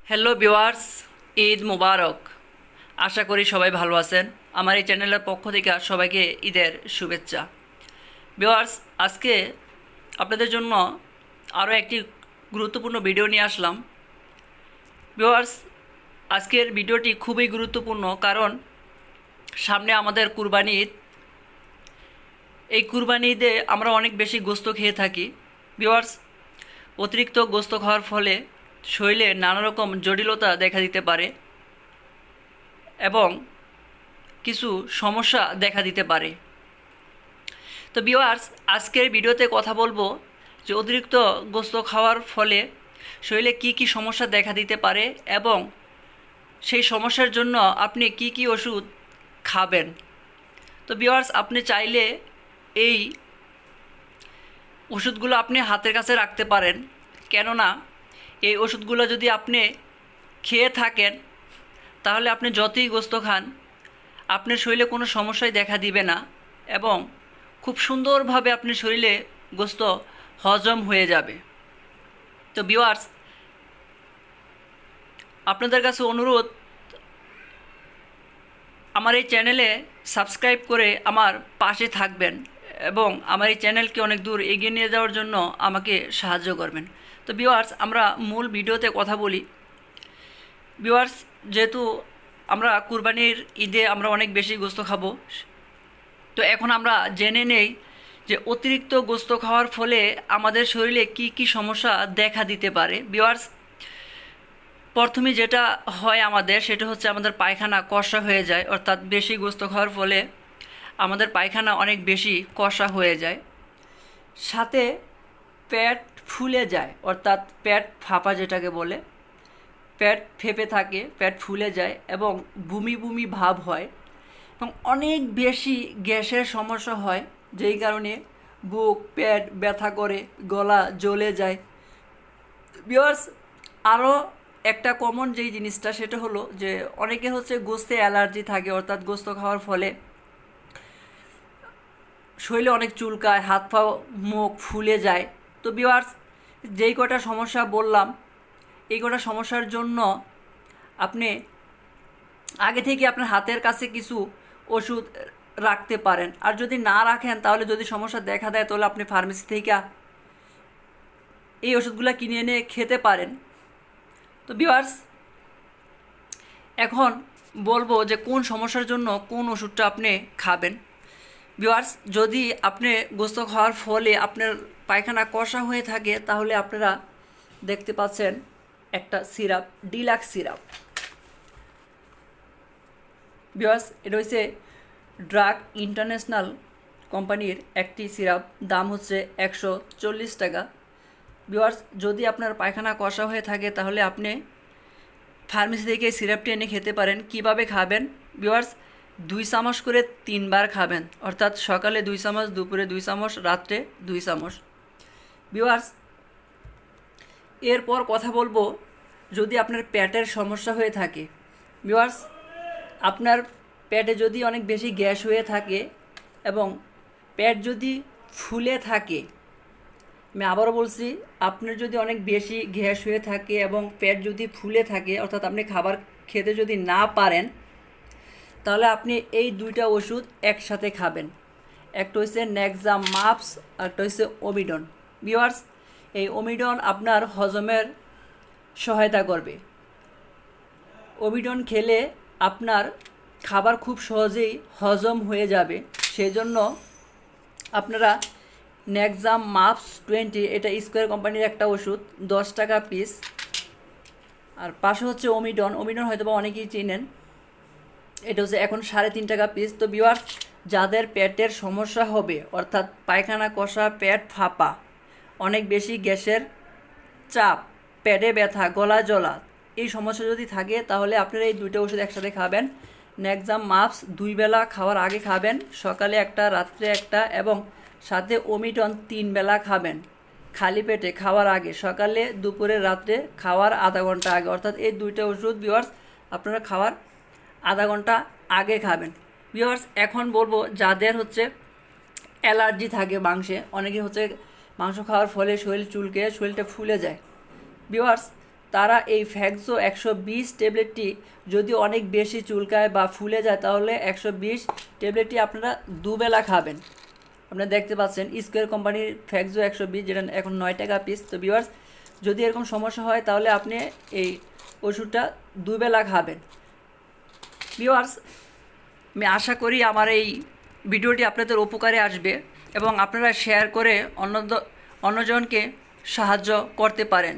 Hello viewers, Eid মুবারক। আশা করি সবাই ভালো আছেন। আমার এই চ্যানেলের পক্ষ থেকে সবাইকে ঈদের শুভেচ্ছা। ভিউয়ার্স, আজকে আপনাদের জন্য আরও একটি গুরুত্বপূর্ণ ভিডিও নিয়ে আসলাম। ভিউয়ার্স, আজকের ভিডিওটি খুবই গুরুত্বপূর্ণ, কারণ সামনে আমাদের কুরবানি ঈদ। এই কুরবানি ঈদে আমরা অনেক বেশি গোস্ত খেয়ে থাকি। ভিউয়ার্স, অতিরিক্ত গোস্ত খাওয়ার ফলে শরীরে নানা রকম জটিলতা দেখা দিতে পারে এবং কিছু সমস্যা দেখা দিতে পারে। তো ভিউয়ার্স, আজকের ভিডিওতে কথা বলবো যে অতিরিক্ত গোস্ত খাওয়ার ফলে শরীরে কি কি সমস্যা দেখা দিতে পারে এবং সেই সমস্যার জন্য আপনি কি কি ওষুধ খাবেন। তো ভিউয়ার্স, আপনি চাইলে এই ওষুধগুলো আপনি হাতের কাছে রাখতে পারেন, কেননা এই ওষুধগুলো যদি আপনি খেয়ে থাকেন তাহলে আপনি যতই গোস্ত খান আপনার শরীরে কোনো সমস্যাই দেখা দিবে না এবং খুব সুন্দরভাবে আপনার শরীরে গোস্ত হজম হয়ে যাবে। তো ভিউয়ার্স, আপনাদের কাছে অনুরোধ, আমার এই চ্যানেলে সাবস্ক্রাইব করে আমার পাশে থাকবেন এবং আমার এই চ্যানেলকে অনেক দূর এগিয়ে নিয়ে যাওয়ার জন্য আমাকে সাহায্য করবেন। তো ভিউয়ার্স, আমরা মূল ভিডিওতে কথা বলি। ভিউয়ার্স, যেহেতু আমরা কুরবানির ঈদে আমরা অনেক বেশি গোস্ত খাবো, তো এখন আমরা জেনে নেই যে অতিরিক্ত গোস্ত খাওয়ার ফলে আমাদের শরীরে কি কি সমস্যা দেখা দিতে পারে। ভিউয়ার্স, প্রথমে যেটা হয় আমাদের, সেটা হচ্ছে আমাদের পায়খানা কষা হয়ে যায়, অর্থাৎ বেশি গোস্ত খাওয়ার ফলে আমাদের পায়খানা অনেক বেশি কষা হয়ে যায়। সাথে পেট ফুলে যায়, অর্থাৎ পেট ফাঁপা যেটাকে বলে, পেট ফেপে থাকে, পেট ফুলে যায় এবং বমি বমি ভাব হয় এবং অনেক বেশি গ্যাসের সমস্যা হয়, যেই কারণে বুক পেট ব্যথা করে, গলা জ্বলে যায়। ভিউয়ার্স, আরও একটা কমন যেই জিনিসটা, সেটা হলো যে অনেকের হচ্ছে গোস্তে অ্যালার্জি থাকে, অর্থাৎ গোস্ত খাওয়ার ফলে শরীরে অনেক চুলকায়, হাত পা মুখ ফুলে যায়। তো ভিউয়ার্স, যেই কটা সমস্যা বললাম, এই কটা সমস্যার জন্য আপনি আগে থেকে আপনার হাতের কাছে কিছু ওষুধ রাখতে পারেন, আর যদি না রাখেন তাহলে যদি সমস্যা দেখা দেয় তাহলে আপনি ফার্মেসি থেকে এই ওষুধগুলো কিনে এনে খেতে পারেন। তো ভিউয়ার্স, এখন বলবো যে কোন সমস্যার জন্য কোন ওষুধটা আপনি খাবেন। ভিউয়ার্স, যদি আপনি গোস্ত খাওয়ার ফলে আপনার পায়খানা কষা হয়ে থাকে তাহলে আপনারা দেখতে পাচ্ছেন একটা সিরাপ, ডিলাক্স সিরাপ। ভিউয়ার্স, এটা হচ্ছে ড্রাগ ইন্টারন্যাশনাল কোম্পানির একটি সিরাপ, দাম হচ্ছে 140 টাকা। ভিউয়ার্স, যদি আপনার পায়খানা কষা হয়ে থাকে তাহলে আপনি ফার্মেসি থেকে সিরাপটি এনে খেতে পারেন। কিভাবে খাবেন? ভিউয়ার্স, 2 চামচ করে 3 বার খাবেন, অর্থাৎ সকালে 2 চামচ, দুপুরে 2 চামচ, রাত্রে 2 চামচ। ভিউয়ার্স, এরপর কথা বলবো যদি আপনার পেটের সমস্যা হয়ে থাকে। ভিউয়ার্স, আপনার পেটে যদি অনেক বেশি গ্যাস হয়ে থাকে এবং পেট যদি ফুলে থাকে, আমি আবারও বলছি, আপনার যদি অনেক বেশি গ্যাস হয়ে থাকে এবং পেট যদি ফুলে থাকে, অর্থাৎ আপনি খাবার খেতে যদি না পারেন, তাহলে আপনি এই দুইটা ওষুধ একসাথে খাবেন। একটা হচ্ছে নেক্সা মাপস, আর একটা হচ্ছে ওমিডন। ভিউয়ার্স, এই ওমিডন আপনার হজমের সহায়তা করবে। ওমিডন খেলে আপনার খাবার খুব সহজেই হজম হয়ে যাবে, সেই জন্য আপনারা নেক্সাম মাপস 20, এটা স্কোয়ার কোম্পানির একটা ওষুধ, 10 টাকা পিস। আর পাশে হচ্ছে ওমিডন, ওমিডন হয়তো বা অনেকেই চিনেন, এটা হচ্ছে এখন 3.5 টাকা পিস। তো ভিউয়ার্স, যাদের পেটের সমস্যা হবে, অর্থাৎ পায়খানা কষা, পেট ফাঁপা, অনেক বেশি গ্যাসের চাপ, পেটে ব্যথা, গলা জ্বলা, এই সমস্যা যদি থাকে তাহলে আপনারা এই দুইটা ওষুধ একসাথে খাবেন। নেক্সাম মাপস 2 বেলা খাওয়ার আগে খাবেন, সকালে একটা, রাত্রে একটা, এবং সাথে ওমিডন 3 বেলা খাবেন খালি পেটে খাওয়ার আগে, সকালে, দুপুরে, রাত্রে খাওয়ার আধা ঘন্টা আগে, অর্থাৎ এই দুইটা ওষুধ ভিউয়ার্স আপনারা খাওয়ার আধা ঘন্টা আগে খাবেন। ভিউয়ার্স, এখন বলবো যাদের হচ্ছে অ্যালার্জি থাকে মাংসে, অনেকে হচ্ছে মাংস খাওয়ার ফলে শরীর চুলকে, শরীরটা ফুলে যায়। ভিউয়ার্স, তারা এই ফ্যাক্সো 120 ট্যাবলেটটি যদি অনেক বেশি চুলকায় বা ফুলে যায় তাহলে 120 ট্যাবলেটটি আপনারা দুবেলা খাবেন। আপনারা দেখতে পাচ্ছেন স্কোয়ার কোম্পানির ফ্যাক্সো 120, যেটা এখন 9 টাকা পিস। তো ভিউয়ার্স, যদি এরকম সমস্যা হয় তাহলে আপনি এই ওষুধটা দুবেলা খাবেন। ভিউয়ার্স, আমি আশা করি আমার এই ভিডিওটি আপনাদের উপকারে আসবে এবং আপনারা শেয়ার করে অন্যজনকে সাহায্য করতে পারেন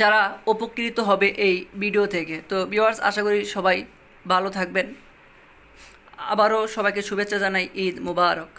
যারা উপকৃত হবে এই ভিডিও থেকে। তো ভিউয়ার্স, আশা করি সবাই ভালো থাকবেন। আবারও সবাইকে শুভেচ্ছা জানাই। ঈদ মুবারক।